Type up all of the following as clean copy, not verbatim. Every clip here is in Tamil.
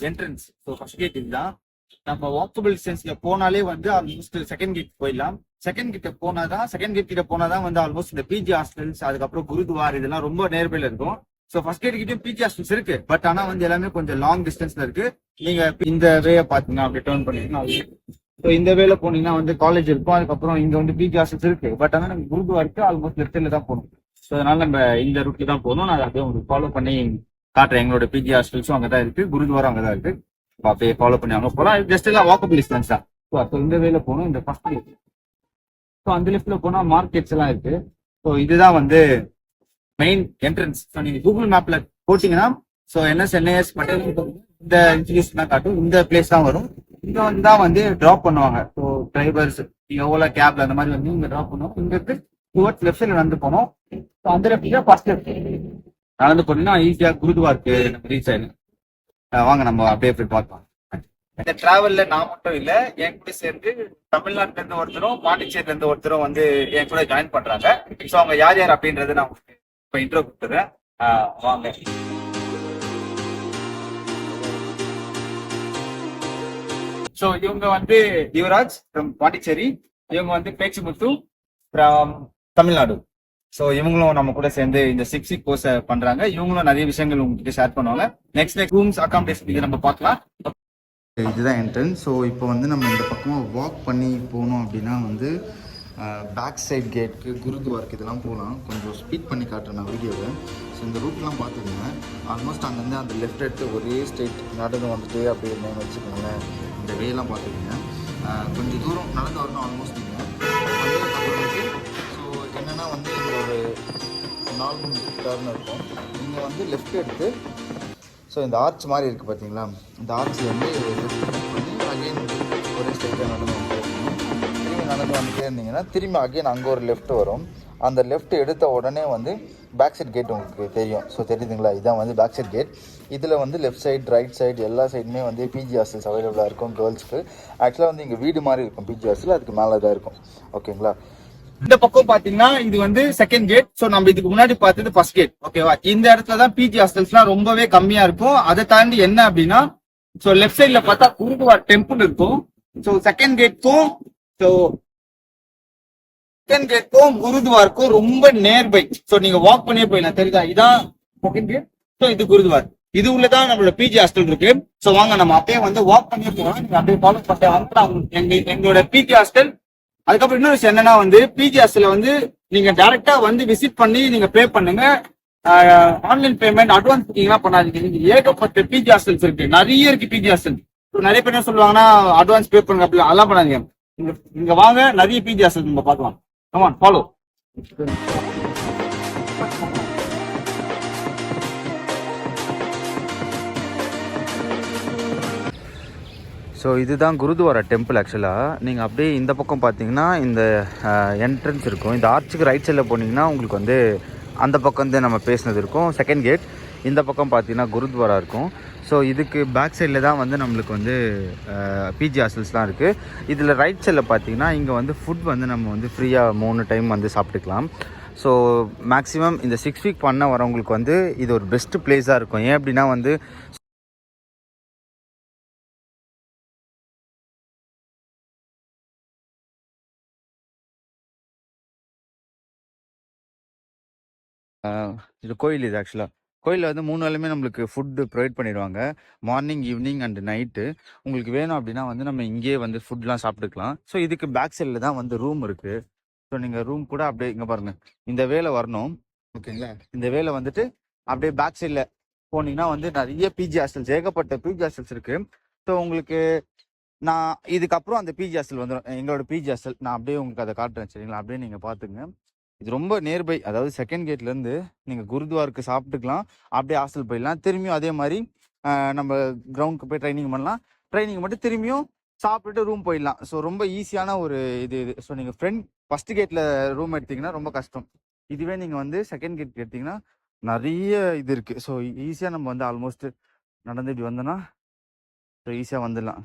என்ட்ரன்ஸ். ஸோ ஃபர்ஸ்ட் கேட் இதுதான். நம்ம வாக்கபிள் டிஸ்டன்ஸ்ல போனாலே வந்து ஆல்மோஸ்ட் செகண்ட் கேட் போயிடலாம். செகண்ட் கேட் கிட்ட போனாதான் வந்து ஆல்மோஸ்ட் இந்த பிஜி ஹாஸ்டல்ஸ், அதுக்கப்புறம் குருத்வார் இதெல்லாம் ரொம்ப நேர்பைல இருக்கும். ஸோ ஃபர்ஸ்ட் கேட் கிட்டயும் பிஜி ஹாஸ்டல்ஸ் இருக்கு, பட் ஆனா வந்து எல்லாமே கொஞ்சம் லாங் டிஸ்டன்ஸ்ல இருக்கு. நீங்க இந்த வேயை பாத்தீங்கன்னா அப்படி டர்ன் பண்ணீங்கன்னா ஸோ இந்த வேல போனீங்கன்னா வந்து காலேஜ் இருக்கும், அதுக்கப்புறம் இங்க வந்து பிஜி ஹாஸ்டல்ஸ் இருக்கு. பட் ஆனா நம்ம குருத்வாருக்கு ஆல்மோஸ்ட் லெஃப்ட் சைட்ல தான் போகணும். ஸோ அதனால நம்ம இந்த ரூட்ல தான் போகணும். நான் அப்படியே உங்களுக்கு ஃபாலோ பண்ணி காட்டுறேன். எங்களோட பிஜி ஹாஸ்டல்ஸும் அங்கதான் இருக்கு, குருத்வாரம் அங்கதான் இருக்கு. அப்படியே ஃபாலோ பண்ணி அங்க போகலாம். ஜஸ்ட் எல்லாம் வாக்கபிள் டிஸ்டன்ஸ் தான். ஸோ இந்த வேல போகணும். இந்த ஃபர்ஸ்ட் லெஃப்ட், ஸோ அந்த லெஃப்ட்ல போனா மார்க்கெட்ஸ் எல்லாம் இருக்கு. ஸோ இதுதான் வந்து மெயின் என்ட்ரன்ஸ். ஸோ நீங்க கூகுள் மேப்ல போட்டீங்கன்னா ஸோ NS பட்டேல் இந்த இன்ஸ்டிடியூஷன் தான் காட்டும். இந்த பிளேஸ் தான் வரும். இங்க வந்து தான் வந்து டிராப் பண்ணுவாங்க. ஸோ டிரைவர்ஸ் நீங்க ஓலா கேப்ல அந்த மாதிரி வந்து இங்க டிராப் பண்ணுவோம். இங்க இருக்கு டுவர்ட்ஸ் லெஃப்ட் சைட்ல நடந்து போனோம். ஸோ அந்த லெஃப்ட் ஃபர்ஸ்ட் லெஃப்ட் நடந்து போனீங்கன்னா ஈஸியா குருத்வாருக்கு ரீச் ஆயிடும். வாங்க நம்ம அப்படியே போய் பார்க்கலாம். இந்த டிராவல்ல நான் மட்டும் இல்ல, என் கூட சேர்ந்து தமிழ்நாட்டுல இருந்து ஒருத்தரும் பாண்டிச்சேரியில இருந்து ஒருத்தரும் வந்து என் கூட ஜாயின் பண்றாங்க. ஸோ அவங்க யார் யார் அப்படின்றது நான் உங்களுக்கு இப்ப இன்ட்ரோ கொடுத்துறேன். வாங்க. ஸோ இவங்க வந்து யுவராஜ் ஃப்ரம் பாண்டிச்சேரி, இவங்க வந்து பேச்சுமுத்து ஃப்ரம் தமிழ்நாடு. ஸோ இவங்களும் நம்ம கூட சேர்ந்து இந்த 6 வீக் கோர்ஸ் பண்றாங்க. இவங்களும் நிறைய விஷயங்கள் உங்ககிட்ட ஷேர் பண்ணுவாங்க. நெக்ஸ்ட் ரூம்ஸ் அகாமடேஷன் இதை நம்ம பார்க்கலாம். இதுதான் என்ட்ரன்ஸ். ஸோ இப்போ வந்து நம்ம இந்த பக்கமாக வாக் பண்ணி போகணும் அப்படின்னா வந்து பேக் சைட் கேட்டுக்கு குருத்வாருக்கு இதெல்லாம் போகலாம். கொஞ்சம் ஸ்பீட் பண்ணி காட்டுறேன் நான் வீடியோவை. ஸோ இந்த ரூட்லாம் பார்த்துக்கோங்க. ஆல்மோஸ்ட் அங்கேருந்து அந்த லெஃப்ட் எடுத்து ஒரே ஸ்ட்ரெயிட் நடந்து வந்துட்டு அப்படியே என்னன்னு வச்சுக்கோங்களேன். இந்த வேலாம் பார்த்துக்கோங்க. கொஞ்சம் தூரம் நடந்து வரணும் ஆல்மோஸ்ட். நீங்கள் வந்ததுக்கப்புறமேட்டு ஸோ என்னென்னா வந்து இங்கே ஒரு 4 டர்ன் இருக்கும். நீங்கள் வந்து லெஃப்ட் எடுத்து ஸோ இந்த ஆர்ச் மாதிரி இருக்குது பார்த்தீங்களா, இந்த ஆர்ச் வந்து லெஃப்ட் பண்ணி அகெயின் ஒரே ஸ்ட்ரெயிட்டாக நடந்து வந்துட்டே இருக்கணும். திரும்பி நடந்து வந்துட்டே இருந்தீங்கன்னா திரும்பி அகெயின் அங்கே ஒரு லெஃப்ட் வரும். அந்த லெஃப்ட் எடுத்த உடனே வந்து பேக் சைட் கேட் உங்களுக்கு தெரியும். ஸோ தெரியுதுங்களா, இதுதான் வந்து பேக் சைட் கேட். இதில் வந்து லெஃப்ட் சைடு ரைட் சைடு எல்லா சைடுமே வந்து பிஜி ஹாஸ்டல்ஸ் அவைலபிளாக இருக்கும் கேர்ள்ஸ்க்கு. ஆக்சுவலாக வந்து இங்கே வீடு மாதிரி இருக்கும் பிஜி ஹாஸ்டல், அதுக்கு மேலே தான் இருக்கும். ஓகேங்களா. இந்த பக்கம் பாத்தீங்கன்னா இது வந்து செகண்ட் கேட். சோ நம்ம இதுக்கு முன்னாடி பார்த்தது ஃபர்ஸ்ட் கேட். ஓகேவா. இந்த இடத்துல தான் பிஜி ஹாஸ்டல்ஸ்லாம் ரொம்பவே கம்மியா இருக்கும். அதை தாண்டி என்ன அப்படின்னா சோ லெஃப்ட் சைட்ல பார்த்தா குருத்வார் டெம்பிள் இருக்கும். சோ செகண்ட் கேட்க்கும் குருத்வாருக்கும் ரொம்ப நேர்பை. சோ நீங்க வாக் பண்ணியே போயிடலாம். தெரியுதா, இதான் செகண்ட் கேட். சோ இது குருத்வார். இது உள்ளதான் நம்மளோட பிஜி ஹாஸ்டல் இருக்கு. சோ வாங்க நம்ம அப்படியே வந்து வாக் பண்ணியே போறோம். நீங்க அப்படியே ஃபாலோ பண்ணிட்டு எங்களோட பிஜி ஹாஸ்டல். அதுக்கப்புறம் இன்னொரு விஷயம் என்னன்னா வந்து பிஜி ஹாஸ்டல்ல வந்து நீங்க டைரக்டா வந்து விசிட் பண்ணி நீங்க பே பண்ணுங்க. ஆன்லைன் பேமெண்ட் அட்வான்ஸ் புக்கிங் எல்லாம் பண்ணாதீங்க. நீங்க ஏகப்பட்ட பிஜி ஹாஸ்டல்ஸ் இருக்கு, நிறைய இருக்கு பிஜி ஹாஸ்டல். நிறைய பேர் என்ன சொல்லுவாங்கன்னா அட்வான்ஸ் பே பண்ணுங்க அப்படி அதெல்லாம் பண்ணாதீங்க. இங்க வாங்க, நிறைய பிஜி ஹாஸ்டல் நம்ம பார்க்கலாம். Come on follow. ஸோ இதுதான் குருத்வாரா டெம்பிள். ஆக்சுவலாக நீங்கள் அப்படியே இந்த பக்கம் பார்த்தீங்கன்னா இந்த என்ட்ரன்ஸ் இருக்கும். இந்த ஆர்ச்சுக்கு ரைட் சைடில் போனீங்கன்னா உங்களுக்கு வந்து அந்த பக்கம் வந்து நம்ம பேசினது இருக்கும் செகண்ட் கேட். இந்த பக்கம் பார்த்தீங்கன்னா குருத்வாரா இருக்கும். ஸோ இதுக்கு பேக் சைடில் தான் வந்து நம்மளுக்கு வந்து பிஜி ஹாஸ்டல்ஸ்லாம் இருக்குது. இதில் ரைட் சைடில் பார்த்தீங்கன்னா இங்கே வந்து ஃபுட் வந்து நம்ம வந்து ஃப்ரீயாக 3 டைம் வந்து சாப்பிட்டுக்கலாம். ஸோ மேக்ஸிமம் இந்த 6 வீக் பண்ண வரவங்களுக்கு வந்து இது ஒரு பெஸ்ட்டு பிளேஸாக இருக்கும். ஏன் அப்படின்னா வந்து இது கோயில். இது ஆக்சுவலாக கோயிலில் வந்து 3 வேளையுமே நம்மளுக்கு ஃபுட்டு ப்ரொவைட் பண்ணிடுவாங்க. Morning, evening and night. உங்களுக்கு வேணும் அப்படின்னா வந்து நம்ம இங்கேயே வந்து ஃபுட்லாம் சாப்பிட்டுக்கலாம். ஸோ இதுக்கு பேக் சைடில் தான் வந்து ரூம் இருக்குது. ஸோ நீங்கள் ரூம் கூட அப்படியே இங்கே பாருங்கள், இந்த வேலை வரணும். ஓகேங்களா. இந்த வேலை வந்துட்டு அப்படியே பேக் சைடில் போனீங்கன்னா வந்து நிறைய பிஜி ஹாஸ்டல்ஸ், ஏகப்பட்ட பிஜி ஹாஸ்டல்ஸ் இருக்குது. ஸோ உங்களுக்கு நான் இதுக்கப்புறம் அந்த பிஜி ஹாஸ்டல் வந்துடும், எங்களோட பிஜி ஹாஸ்டல். நான் அப்படியே உங்களுக்கு அதை காட்டுறேன், சரிங்களா. அப்படியே நீங்கள் பார்த்துங்க. இது ரொம்ப நியர்பை. அதாவது செகண்ட் கேட்லேருந்து நீங்கள் குருத்வாருக்கு சாப்பிட்டுக்கலாம், அப்படியே ஹாஸ்டல் போயிடலாம். திரும்பியும் அதே மாதிரி நம்ம கிரவுண்டுக்கு போய் ட்ரைனிங் பண்ணலாம். ட்ரைனிங் மட்டும் திரும்பியும் சாப்பிட்டுட்டு ரூம் போயிடலாம். ஸோ ரொம்ப ஈஸியான ஒரு இது. ஸோ நீங்கள் ஃபஸ்ட்டு கேட்டில் ரூம் எடுத்திங்கன்னா ரொம்ப கஷ்டம். இதுவே நீங்கள் வந்து செகண்ட் கேட் எடுத்திங்கன்னா நிறைய இது இருக்குது. ஸோ ஈஸியாக நம்ம வந்து ஆல்மோஸ்ட் நடந்து இப்படி வந்தோன்னா ஸோ ஈஸியாக வந்துடலாம்.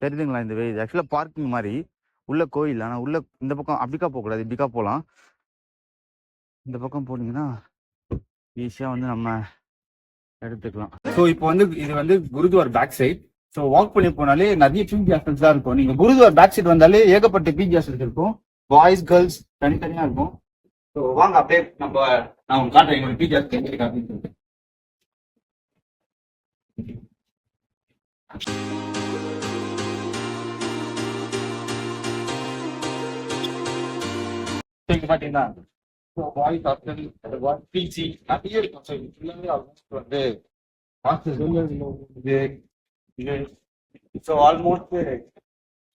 தெரியுதுங்களா இந்த வே. இது ஆக்சுவலாக பார்க்கிங் மாதிரி உள்ள கோயில். ஆனால் உள்ள இந்த பக்கம் அப்படிக்கா போகக்கூடாது, இப்படிக்கா போகலாம். இந்த பக்கம் போனீங்கன்னா ஈஸியாக வந்து நம்ம எடுத்துக்கலாம். ஸோ இப்போ வந்து இது வந்து Gurdwara back side. So walk பண்ணி போனாலே நிறைய பிஜி ஹாஸ்டல்ஸ் தான் இருக்கும். நீங்க குருத்வார் பேக் சைட் வந்தாலே ஏகப்பட்ட பிஜி ஹாஸ்டல்ஸ் இருக்கும். பாய்ஸ் கேர்ள்ஸ் தனித்தனியா இருக்கும். ஸோ வாங்க அப்படியே நான் உங்களுக்கு காட்டுறேன் எங்களோட பிஜி ஹாஸ்டல் எங்க இருக்கு அப்படின்னு சொல்லிட்டு. இங்க பாத்தீங்கன்னா பாய்ஸ் ஹாஸ்டல், பிஜி நிறைய இருக்கும். ஸோ இது ஃபுல்லாவே ஆல்மோஸ்ட் வந்து ஸோ ஆல்மோஸ்ட்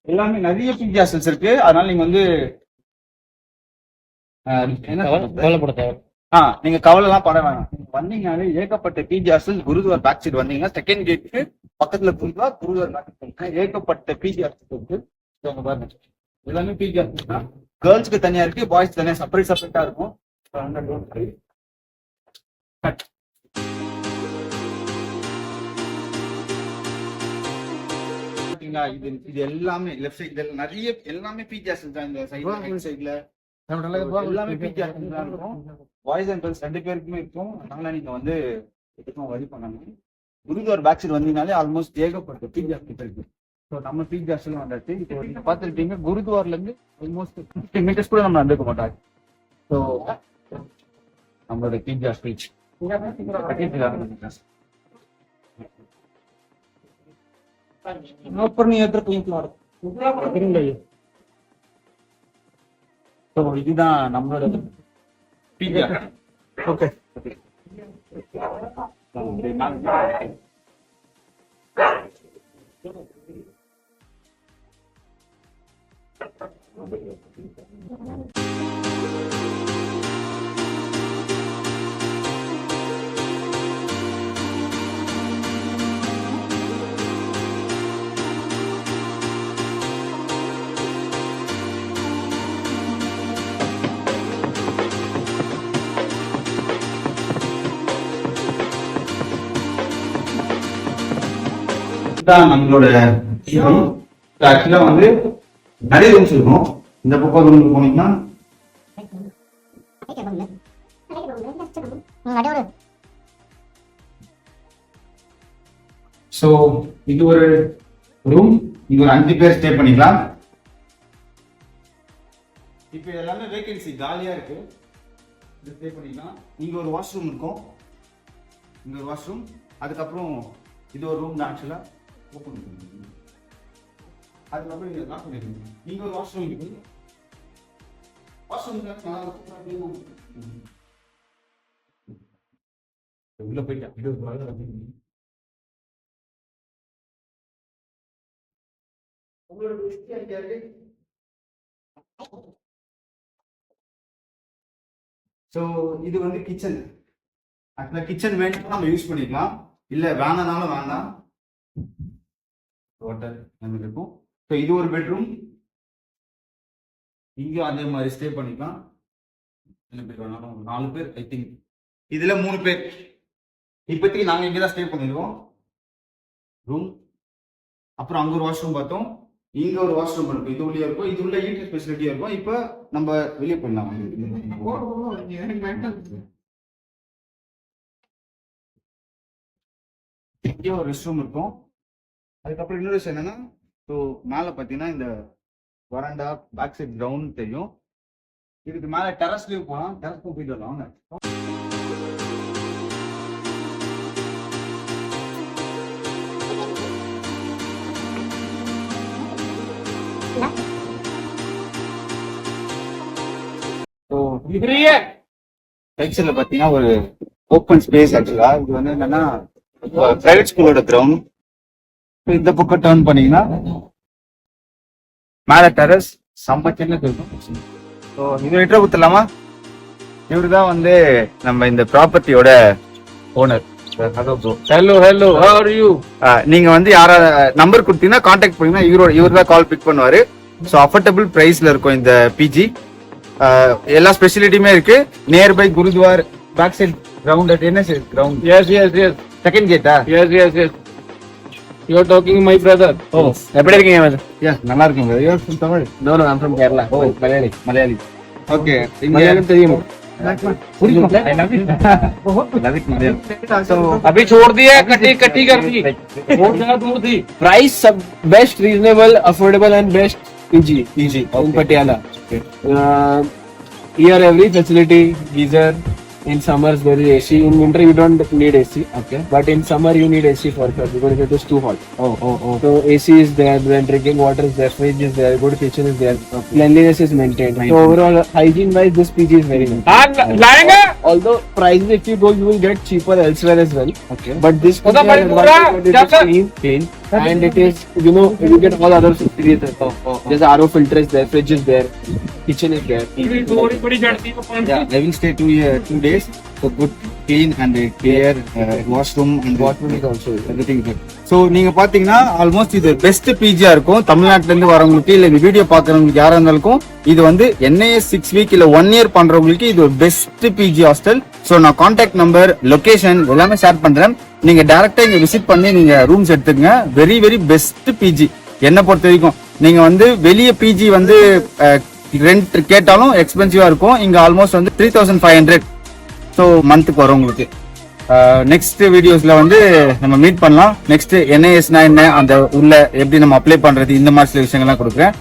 எல்லாமே நிறைய பிஜி ஹாஸ்டல்ஸ் இருக்கு. அதனால நீங்க வந்து கவலைப்பட தேவை. நீங்க கவலை எல்லாம் பட வேணாம். நீங்க வந்தீங்கன்னாலே ஏகப்பட்ட PG hostel Gurdwara back side வந்தீங்கன்னா செகண்ட் கேட்டுக்கு பக்கத்துல குருத்வார் பேக் சைடு ஏகப்பட்ட பிஜி ஹாஸ்டல் இருக்கு. பாருங்க எல்லாமே பிஜி ஹாஸ்டல் தான். கேர்ள்ஸ்க்கு தனியா இருக்கு, பாய்ஸ் தனியா செப்பரேட்டா இருக்கும். இது எல்லாமே லெஃப்ட் சைடு நிறைய எல்லாமே பிஜி ஹாஸ்டல் தான். இந்த சைடுல எல்லாமே பிஜி ஹாஸ்டல் தான் இருக்கும். பாய்ஸ் அண்ட் கேர்ள்ஸ் ரெண்டு பேருக்குமே இருக்கும். அதனால நீங்க வந்து எதுக்கும் வரி பண்ணாங்க. குருத்வார் பேக் சைடு வந்தீங்கனாலே ஆல்மோஸ்ட் ஏகப்பட்ட பிஜி ஹாஸ்டல் இருக்கு. ஸோ நம்ம பிஜி ஹாஸ்டல் வந்தாச்சு. இப்போ நீங்க பார்த்துருப்பீங்க குருத்வார்ல இருந்து ஆல்மோஸ்ட் 50 மீட்டர்ஸ் கூட நம்ம நடந்துக்க மாட்டாங்க. ஸோ நம்மளோட பிஜி ஹாஸ்டல் இதுதான் நம்மளோட பிஜி. ஓகே நம்மளோட ஆக்சுவலா வந்து நிறைய ரூம்ஸ் இருக்கும். இந்த பக்கம் ரூம் போனீங்கன்னா சோ இது ஒரு ரூம். இங்க ஒரு 5 பேர் ஸ்டே பண்ணிக்கலாம். இப்போ எல்லாமே வேகன்சி காலியா இருக்கு. இது ஸ்டே பண்ணிக்கலாம். இங்க ஒரு வாஷ்ரூம் இருக்கும். இங்க ஒரு வாஷ்ரூம். அதுக்கப்புறம் இது ஒரு ரூம் தான். ஆக்சுவலா ஓப்பன் பண்ணுங்க. அதுக்கப்புறம் இங்க லாக் பண்ணிருக்கீங்க. இங்க ஒரு வாஷ்ரூம் இருக்கு. வாஷ்ரூம் உள்ள போயிட்டா. இது ஒரு உங்களோட ஸோ இது வந்து கிச்சன். ஆக்சுவலா கிச்சன் வேணும் நம்ம யூஸ் பண்ணிக்கலாம். இல்ல வேணாலும் வேண்டாம். வாட்டர் இருக்கும். ஸோ இது ஒரு பெட்ரூம். இங்க அதே மாதிரி ஸ்டே பண்ணிக்கலாம். எத்தனை பேர் வேணாலும் 4 பேர் ஐ திங்க். இதுல 3 பேர். இப்போதைக்கு நாங்க இங்கதான் ஸ்டே பண்ணிருக்கோம். ரூம். அப்புறம் அங்க ஒரு வாஷ்ரூம் பார்த்தோம். இங்க ஒரு வாஷ்ரூம் இருக்கும். இது உள்ளே இருக்கும். இது உள்ள ஈட்டர் ஃபெசிலிட்டியா இருக்கும். இப்ப நம்ம வெளியே போயிடலாம். இங்கே ஒரு ரெஸ்ட் ரூம் இருக்கும். அதுக்கப்புறம் இன்னொரு விஷயம் என்னன்னா, ஸோ மேலே பார்த்தீங்கன்னா இந்த வராண்டா பேக் சைட் கிரவுண்ட் தெரியும். இதுக்கு மேலே டெரஸ்லயும் போகலாம். டெரஸ்க்கும் போயிட்டு வரலாம். வாங்க பாத்தீங்கன்னா ஒரு ஓப்பன் ஸ்பேஸ். ஆக்சுவலா இது வந்து என்னன்னா பிரைவேட் ஸ்கூலோட கிரவுண்ட். இந்த பக்கம் டர்ன் பண்ணீங்கன்னா மேல டெரஸ் செம்ம சின்னது இருக்கும். ஸோ இது இன்ட்ரோ கொடுத்துடலாமா? இவரு தான் வந்து நம்ம இந்த ப்ராப்பர்ட்டியோட owner. Hello bro. Hello hello, how are you? நீங்க வந்து யாரா நம்பர் கொடுத்தீங்கன்னா கான்டாக்ட் பண்ணீங்கன்னா இவர் தான் கால் பிக் பண்ணுவாரு. ஸோ அஃபோர்டபுள் பிரைஸ்ல இருக்கும் இந்த பிஜி. எல்லா ஸ்பெசிலிட்டியுமே இருக்கு. Nearby gurdwara back side ground. என்ன side ground? Yes yes yes. Second கேட்டா? Yes yes yes. You are talking my brother. Oh, எப்படி இருக்கீங்க பிரதர்? எஸ், நல்லா இருக்கேன் brother. You are from Tamil? No no, I am from Kerala. Oh, Malayali. Malayali. Okay. Malayalam தெரியும். I love it. Love it, Maria. So अभी छोड़ दिया कट्टी कट्टी कर दी बहुत ज्यादा दूर थी प्राइस सब best reasonable affordable and best PG easy. in Okay. Patiala. Okay. Here every facility geyser. In summers there is AC. In winter you don't need AC. Okay. But in summer you need AC for sure because it is too hot. Oh. So AC is there, then drinking water is there, fridge is there, good kitchen is there, cleanliness is maintained. So overall hygiene wise this PG is very nice. लाएंगे Although prices if you go you will get cheaper elsewhere as well. Okay. But this PG has advantage that it is clean and it is you get all other facilities. There's RO filter is there, fridge is there, kitchen is there. थोड़ी बड़ी चढ़ती है Yeah, I will stay 2 days. So good, clean and clear washroom and Washroom is also there. everything good. So நீங்க பாத்தீங்கன்னா ஆல்மோஸ்ட் இது பெஸ்ட் பிஜியா இருக்கும் தமிழ்நாட்டுல இருந்து வரவங்களுக்கு இல்ல இந்த வீடியோ பாக்குறவங்களுக்கு யாரா இருந்தாலும் இது வந்து NAS 6 வீக் இல்ல 1 இயர் பண்றவங்களுக்கு இது ஒரு பெஸ்ட் பிஜி ஹாஸ்டல். சோ நான் கான்டாக்ட் நம்பர் லொகேஷன் எல்லாமே ஷேர் பண்றேன். நீங்க டைரக்டா இங்க விசிட் பண்ணி நீங்க ரூம்ஸ் எடுத்துக்கங்க. வெரி வெரி பெஸ்ட் பிஜி என்ன பொறுத்த வரைக்கும். நீங்க வந்து வெளிய பிஜி வந்து ரெண்ட் கேட்டாலும் எக்ஸ்பென்சிவா இருக்கும். இங்க ஆல்மோஸ்ட் வந்து 3500 ஸோ மந்த்துக்கு வரும் உங்களுக்கு. நெக்ஸ்ட் வீடியோஸ்ல வந்து நம்ம மீட் பண்ணலாம். நெக்ஸ்ட் NASனா என்ன அந்த உள்ள எப்படி நம்ம அப்ளை பண்றது இந்த மாதிரி சில விஷயங்கள்லாம் கொடுக்குறேன்.